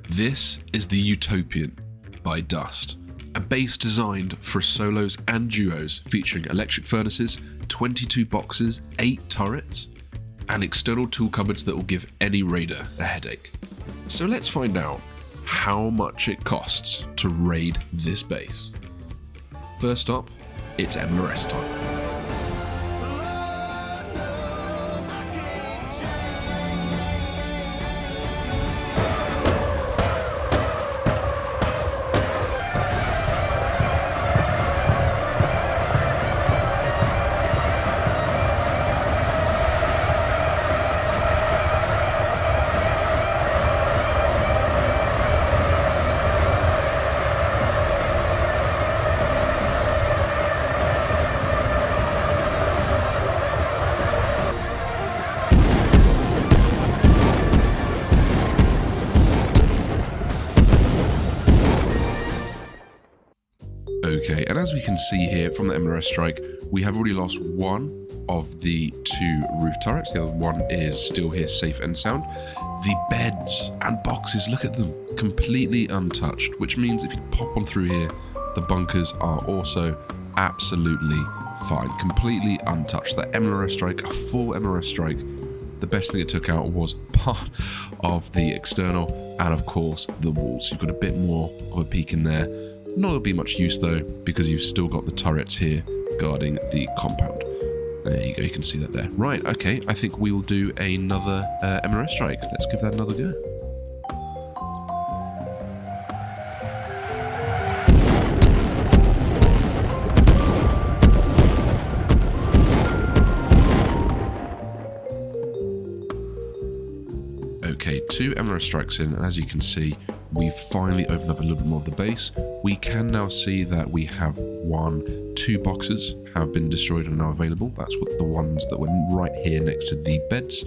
This is the Utopian by Dust, a base designed for solos and duos featuring electric furnaces, 22 boxes, 8 turrets, and external tool cupboards that will give any raider a headache. So let's find out how much it costs to raid this base. First up, it's MLRS time. Okay, and as we can see here from the MLRS strike, we have already lost one of the 2 roof turrets. The other one is still here safe and sound. The beds and boxes, look at them, completely untouched, which means if you pop on through here, the bunkers are also absolutely fine, completely untouched. That MLRS strike, a full MLRS strike, the best thing it took out was part of the external and of course the walls. You've got a bit more of a peek in there. Not going to be much use though, because you've still got the turrets here guarding the compound. There you go, you can see that there. Right, okay, I think we will do another MLRS strike. Let's give that another go. Okay, 2 MLRS strikes in, and as you can see, we've finally opened up a little bit more of the base. We can now see that we have 2 boxes have been destroyed and are now available. That's what the ones that were right here next to the beds.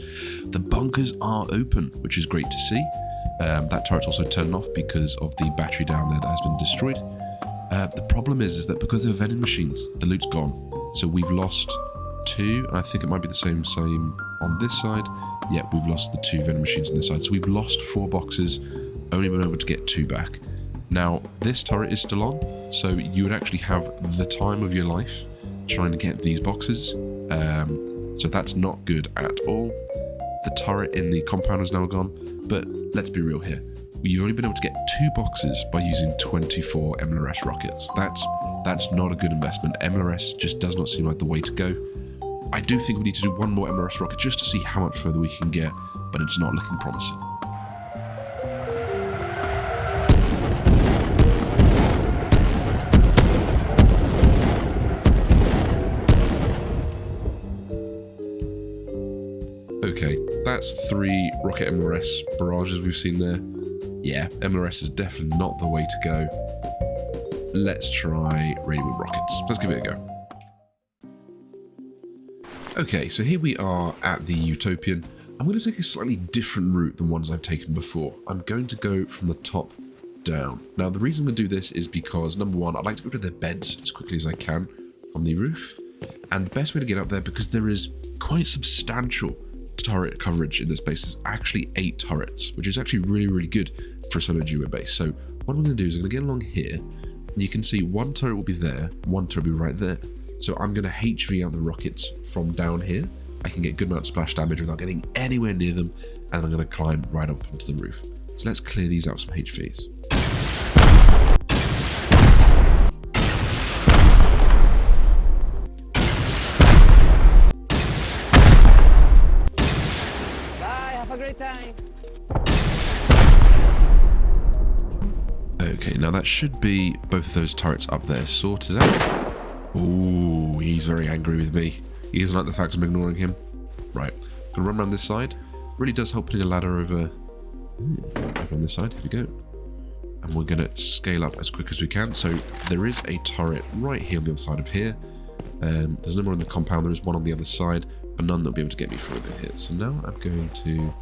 The bunkers are open, which is great to see. That turret's also turned off because of the battery down there that has been destroyed. The problem is that because they're vending machines, the loot's gone. So we've lost 2, and I think it might be the same on this side. Yeah, we've lost the 2 vending machines on this side. So we've lost 4 boxes, only been able to get 2 back. Now, this turret is still on, so you would actually have the time of your life trying to get these boxes. So that's not good at all. The turret in the compound is now gone, but let's be real here. You've only been able to get 2 boxes by using 24 MLRS rockets. That's not a good investment. MLRS just does not seem like the way to go. I do think we need to do 1 more MLRS rocket just to see how much further we can get, but it's not looking promising. Okay, that's 3 rocket MLRS barrages we've seen there. Yeah, MLRS is definitely not the way to go. Let's try raiding with rockets. Let's give it a go. Okay, so here we are at the Utopian. I'm going to take a slightly different route than ones I've taken before. I'm going to go from the top down. Now, the reason we do this is because, number 1, I'd like to go to their beds as quickly as I can from the roof. And the best way to get up there, because there is quite substantial turret coverage in this base, is actually 8 turrets, which is actually really, really good for a solo duo base. So what I'm going to do is I'm going to get along here. And you can see 1 turret will be there, 1 turret will be right there. So I'm going to HV out the rockets from down here. I can get good amount of splash damage without getting anywhere near them, and I'm going to climb right up onto the roof. So let's clear these out with some HVs. Bye, have a great time. Okay, now that should be both of those turrets up there sorted out. Ooh, he's very angry with me. He doesn't like the fact I'm ignoring him. Right, gonna run around this side. Really does help putting a ladder over on this side. Here we go. And we're gonna scale up as quick as we can. So there is a turret right here on the other side of here. There's no more in the compound. There is one on the other side, but none that'll be able to get me further here. So now I'm going to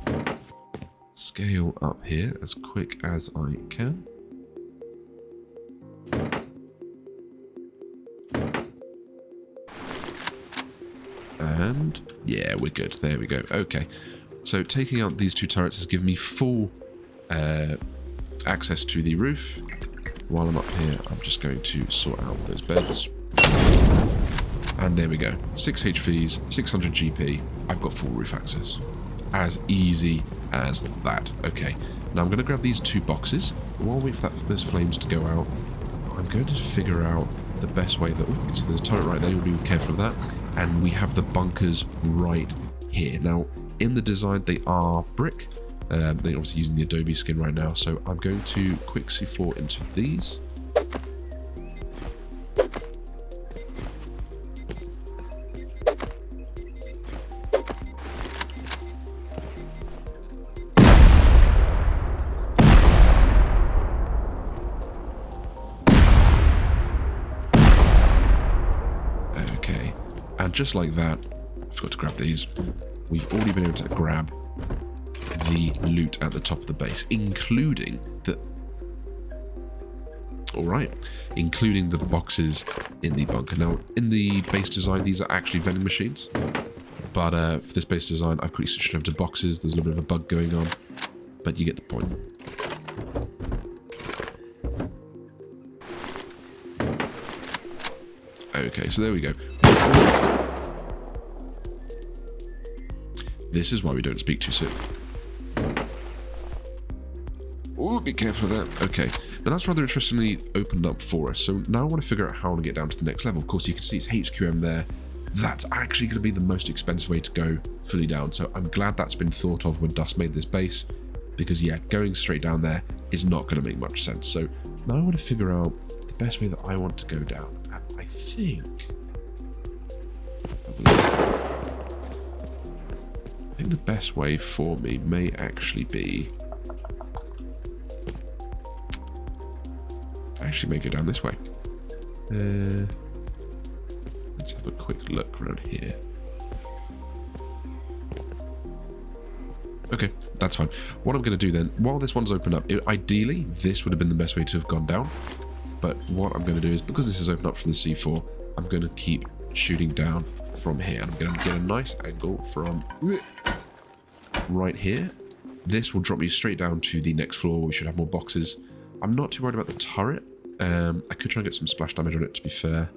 scale up here as quick as I can. And yeah, we're good. There we go. Okay. So taking out these 2 turrets has given me full access to the roof. While I'm up here, I'm just going to sort out those beds. And there we go. 6 HVs, 600 GP. I've got full roof access. As easy as that. Okay, now I'm going to grab these 2 boxes. While we wait for those flames to go out, I'm going to figure out the best way that... Oh, so there's a turret right there. You'll be careful of that. And we have the bunkers right here. Now, in the design, they are brick. They're obviously using the Adobe skin right now. So I'm going to quick C4 into these. Okay, and just like that, I forgot to grab these. We've already been able to grab the loot at the top of the base, including the... Alright, including the boxes in the bunker. Now, in the base design, these are actually vending machines. But for this base design, I've quickly switched over to boxes. There's a little bit of a bug going on, but you get the point. Okay, so there we go. This is why we don't speak too soon. Oh, be careful of that. Okay, now that's rather interestingly opened up for us. So now I want to figure out how to get down to the next level. Of course, you can see it's HQM there. That's actually going to be the most expensive way to go fully down. So I'm glad that's been thought of when Dust made this base. Because, yeah, going straight down there is not going to make much sense. So now I want to figure out the best way that I want to go down. And I think the best way for me may actually be... Actually, may go down this way. Let's have a quick look around here. Okay, that's fine. What I'm going to do then, while this one's opened up, ideally, this would have been the best way to have gone down. But what I'm going to do is, because this is opened up from the C4, I'm going to keep shooting down from here. I'm going to get a nice angle from right here. This will drop me straight down to the next floor. We should have more boxes. I'm not too worried about the turret. I could try and get some splash damage on it, to be fair.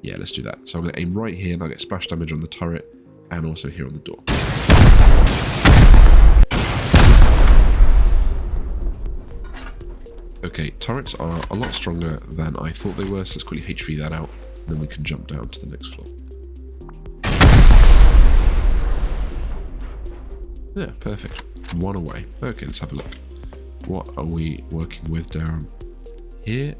Yeah, let's do that. So I'm going to aim right here, and I'll get splash damage on the turret, and also here on the door. Okay, turrets are a lot stronger than I thought they were, so let's quickly HV that out, and then we can jump down to the next floor. Yeah, perfect. One away. Okay, let's have a look. What are we working with down here?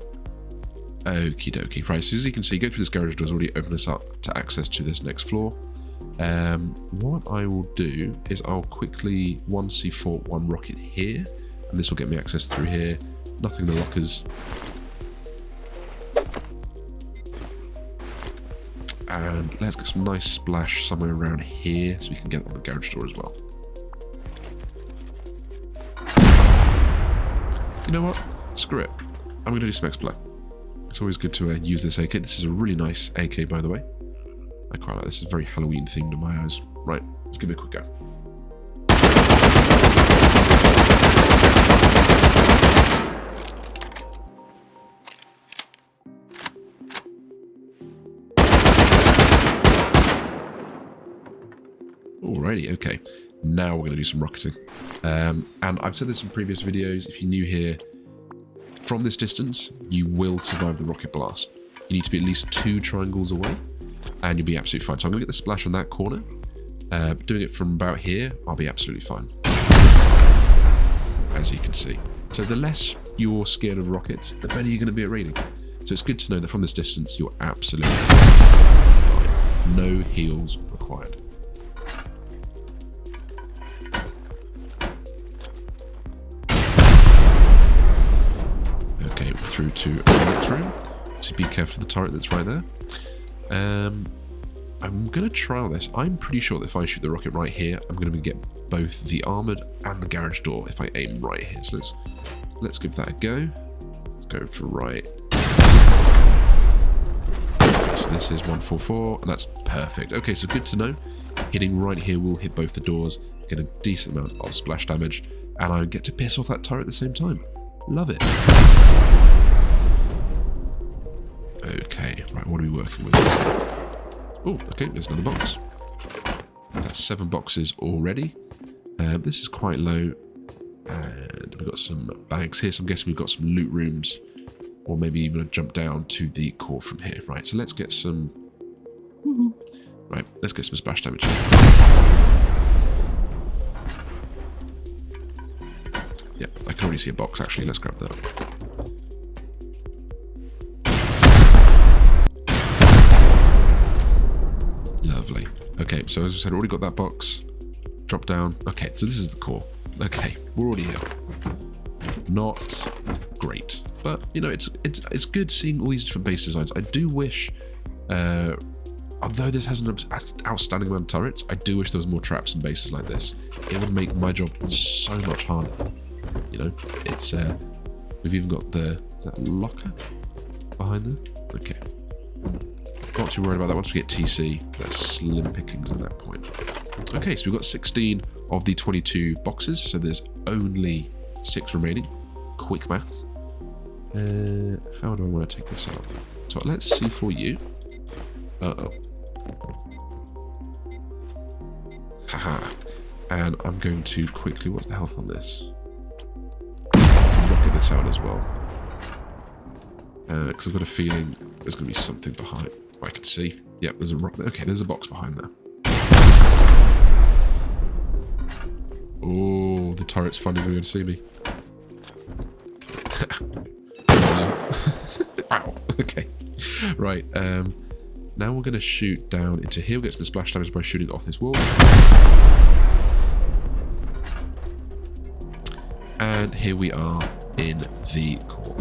Okie dokie. Right, so as you can see, go through this garage door has already opened us up to access to this next floor. What I will do is I'll quickly 1C4, 1 rocket here, and this will get me access through here. Nothing in the lockers. And let's get some nice splash somewhere around here so we can get on the garage door as well. You know what? Screw it. I'm going to do some X-Play. It's always good to use this AK. This is a really nice AK, by the way. I quite like this. It's very Halloween themed in my eyes. Right, let's give it a quick go. Alrighty, okay. Now we're going to do some rocketing. And I've said this in previous videos. If you're new here, from this distance, you will survive the rocket blast. You need to be at least 2 triangles away, and you'll be absolutely fine. So I'm going to get the splash on that corner. Doing it from about here, I'll be absolutely fine. As you can see. So the less you're scared of rockets, the better you're going to be at raiding. So it's good to know that from this distance, you're absolutely fine. No heals required. Okay, we're through to the next room. So be careful of the turret that's right there. I'm going to trial this. I'm pretty sure that if I shoot the rocket right here, I'm going to get both the armoured and the garage door if I aim right here. So let's give that a go. Let's go for right. So this is 144, and that's perfect. Okay, so good to know. Hitting right here will hit both the doors, get a decent amount of splash damage, and I get to piss off that turret at the same time. Love it. Okay, right, what are we working with? Oh, okay, there's another box. That's 7 boxes already. This is quite low. And we've got some bags here, so I'm guessing we've got some loot rooms. Or maybe even a jump down to the core from here. Right, so let's get some... Woohoo. Right, let's get some splash damage. Yep, I can already see a box actually. Let's grab that. Lovely. Okay, so as I said, already got that box. Drop down. Okay, so this is the core. Okay, we're already here. Not great, but you know, it's good seeing all these different base designs. I do wish, although this has an outstanding amount of turrets, I do wish there was more traps and bases like this. It would make my job so much harder. You know, it's we've even got the, is that a locker behind there? Okay, not too worried about that. Once we get TC, that's slim pickings at that point. Okay, so we've got 16 of the 22 boxes, so there's only 6 remaining. Quick maths. How do I want to take this out? So let's see for you. Uh-oh. Haha. And I'm going to quickly... What's the health on this? Rocket this out as well. Because I've got a feeling there's going to be something behind. I can see. Yep, there's a rocket. Okay, there's a box behind there. Oh, the turret's finally going to see me. Ow. Okay. Right. Now we're going to shoot down into here. We'll get some splash damage by shooting off this wall. And here we are in the core.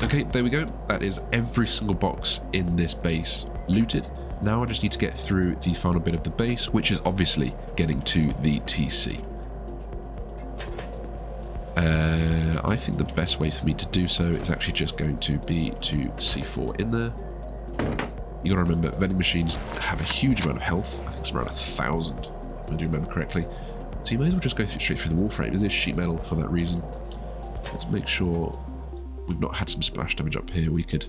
Okay, there we go. That is every single box in this base looted. Now I just need to get through the final bit of the base, which is obviously getting to the TC. I think the best way for me to do so is actually just going to be to C4 in there. You gotta remember, vending machines have a huge amount of health. I think it's around 1,000, if I do remember correctly. So you may as well just go straight through the wall frame. Is this sheet metal for that reason? Let's make sure we've not had some splash damage up here. We could...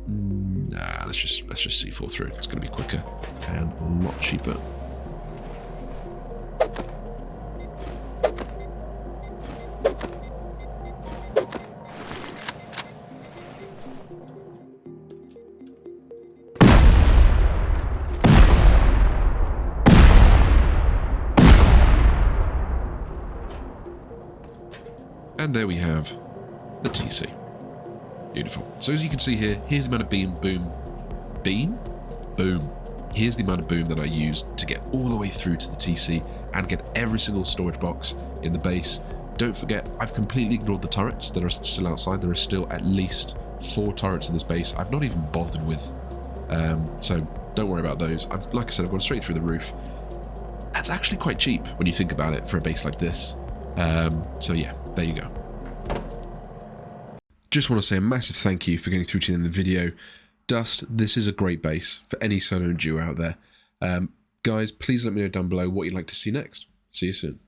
Nah, let's just C4 through. It's going to be quicker and a lot cheaper. And there we have the TC. Beautiful. So as you can see here, here's the amount of boom. Here's the amount of boom that I used to get all the way through to the TC and get every single storage box in the base. Don't forget, I've completely ignored the turrets that are still outside. There are still at least 4 turrets in this base I've not even bothered with. So don't worry about those. Like I said, I've gone straight through the roof. That's actually quite cheap when you think about it for a base like this. So yeah, there you go. Just want to say a massive thank you for getting through to the end of the video. Dust, this is a great base for any solo and duo out there. Guys, please let me know down below what you'd like to see next. See you soon.